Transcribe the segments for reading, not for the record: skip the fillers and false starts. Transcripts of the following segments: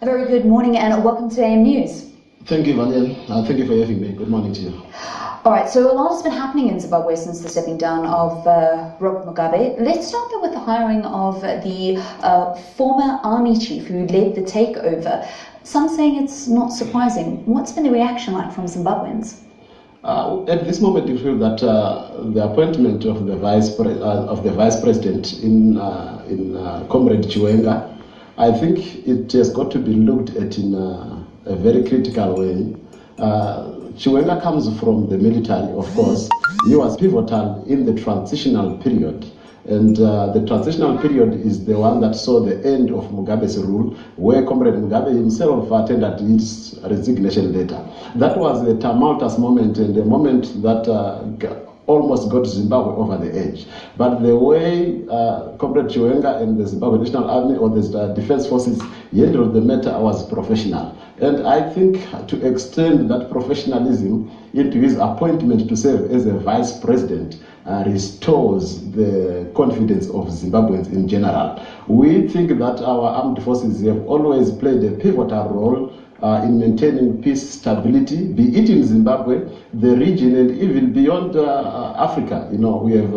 A very good morning and welcome to AM News. Thank you, Valian. Thank you for having me. Good morning to you. All right, so a lot has been happening in Zimbabwe since the stepping down of Robert Mugabe. Let's start though with the hiring of the former army chief who led the takeover. Some saying it's not surprising. What's been the reaction like from Zimbabweans? At this moment, we feel that the appointment of the vice president in Comrade Chiwenga, I think it has got to be looked at in a very critical way. Chiwenga comes from the military, of course. He was pivotal in the transitional period. And the transitional period is the one that saw the end of Mugabe's rule, where Comrade Mugabe himself attended his resignation letter. That was a tumultuous moment and a moment that almost got Zimbabwe over the edge. But the way Comrade Chiwenga and the Zimbabwe National Army or the Defense Forces handled the matter was professional. And I think to extend that professionalism into his appointment to serve as a vice president restores the confidence of Zimbabweans in general. We think that our armed forces have always played a pivotal role in maintaining peace, stability, be it in Zimbabwe, the region, and even beyond Africa. You know, we have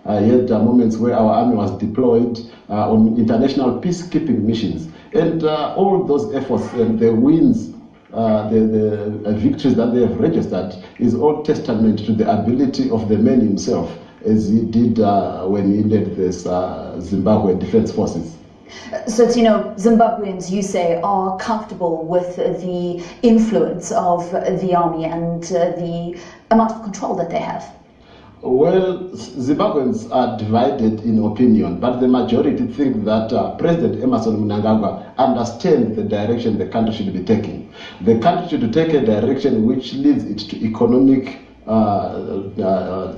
had moments where our army was deployed on international peacekeeping missions. And all those efforts and the wins, the victories that they have registered is all testament to the ability of the man himself, as he did when he led this Zimbabwe Defense Forces. So, Tino, Zimbabweans, you say, are comfortable with the influence of the army and the amount of control that they have? Well, Zimbabweans are divided in opinion, but the majority think that President Emerson Munangagwa understands the direction the country should be taking. The country should take a direction which leads it to economic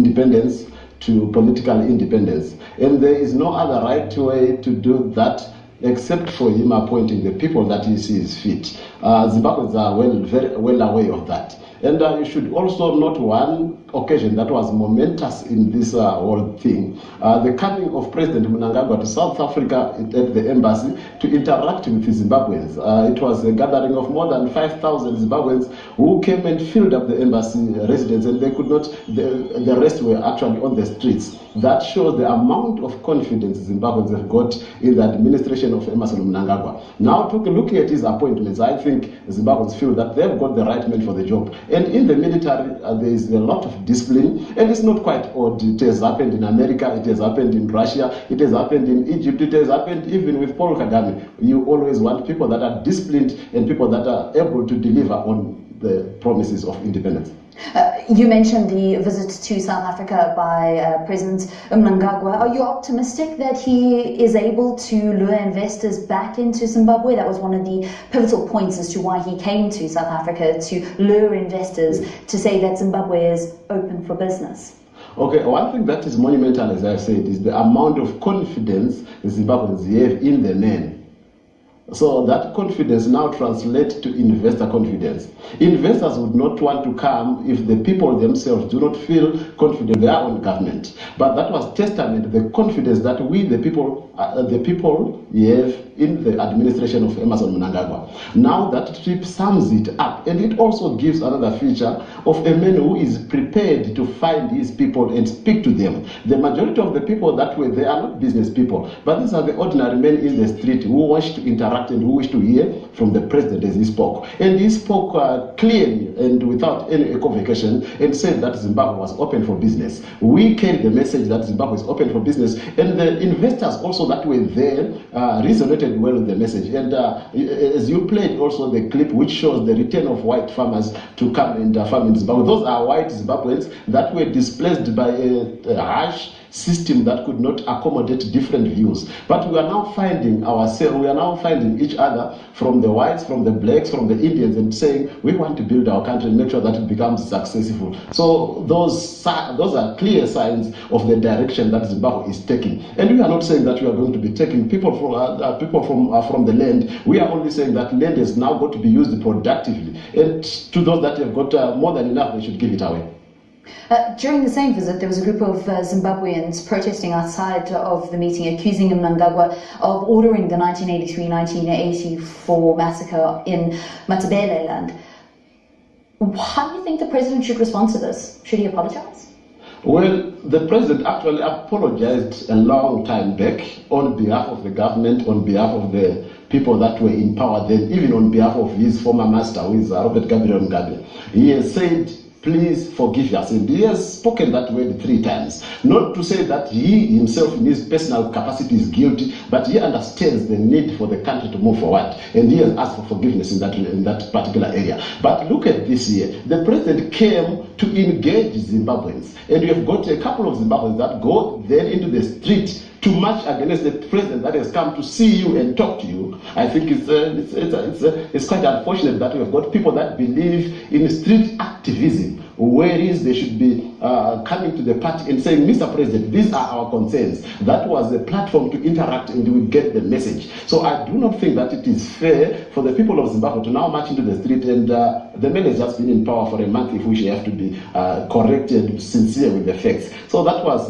independence, to political independence. And there is no other right way to do that except for him appointing the people that he sees fit. Zimbabweans are very well aware of that. And you should also note one occasion that was momentous in this whole thing. The coming of President Munangagwa to South Africa at the embassy to interact with Zimbabweans. It was a gathering of more than 5,000 Zimbabweans who came and filled up the embassy residence, and they could not, the rest were actually on the streets. That shows the amount of confidence Zimbabweans have got in the administration of Emerson Munangagwa. Now, looking at his appointments, I think Zimbabweans feel that they've got the right man for the job. And in the military, there is a lot of discipline, and it's not quite odd. It has happened in America, it has happened in Russia, it has happened in Egypt, it has happened even with Paul Kagame. You always want people that are disciplined and people that are able to deliver on the promises of independence. You mentioned the visit to South Africa by President Mnangagwa. Are you optimistic that he is able to lure investors back into Zimbabwe? That was one of the pivotal points as to why he came to South Africa, to lure investors, to say that Zimbabwe is open for business. Okay, one thing that is monumental, as I said, is the amount of confidence Zimbabweans have in the man. So that confidence now translates to investor confidence. Investors would not want to come if the people themselves do not feel confident in their own government. But that was testament to the confidence that we, the people have in the administration of Emerson Munangagwa. Now that trip sums it up, and it also gives another feature of a man who is prepared to find his people and speak to them. The majority of the people that were there are not business people, but these are the ordinary men in the street who wish to interact and who wish to hear from the president as he spoke. And he spoke clearly and without any equivocation and said that Zimbabwe was open for business. We carried the message that Zimbabwe is open for business, and the investors also that were there resonated well with the message. And as you played also the clip which shows the return of white farmers to come and farm in Zimbabwe. Those are white Zimbabweans that were displaced by a harsh system that could not accommodate different views. But we are now finding ourselves, we are now finding each other, from the whites, from the blacks, from the Indians, and saying we want to build our country and make sure that it becomes successful. So those are clear signs of the direction that Zimbabwe is taking. And we are not saying that we are going to be taking people from the land. We are only saying that land has now got to be used productively. And to those that have got more than enough, they should give it away. During the same visit, there was a group of Zimbabweans protesting outside of the meeting, accusing Munangagwa of ordering the 1983-1984 massacre in Matabeleland. How do you think the president should respond to this? Should he apologize? Well, the president actually apologized a long time back on behalf of the government, on behalf of the people that were in power then, even on behalf of his former master, who is Robert Gabriel Mugabe. He has said, please forgive us. And he has spoken that word 3 times. Not to say that he himself in his personal capacity is guilty, but he understands the need for the country to move forward. And he has asked for forgiveness in that particular area. But look at this year. The president came to engage Zimbabweans. And you have got a couple of Zimbabweans that go then into the street to march against the president that has come to see you and talk to you. I think it's quite unfortunate that we have got people that believe in street activism, whereas they should be coming to the party and saying, Mr. President, these are our concerns. That was a platform to interact and we get the message. So I do not think that it is fair for the people of Zimbabwe to now march into the street, and the man has just been in power for a month, if we should have to be correct and sincere with the facts. So that was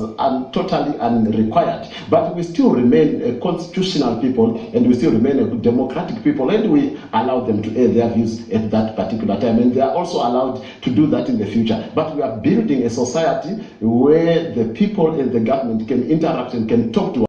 totally unrequired. But we still remain a constitutional people, and we still remain a democratic people, and we allow them to air their views at that particular time, and they are also allowed to do that in the future. But we are building a society where the people and the government can interact and can talk to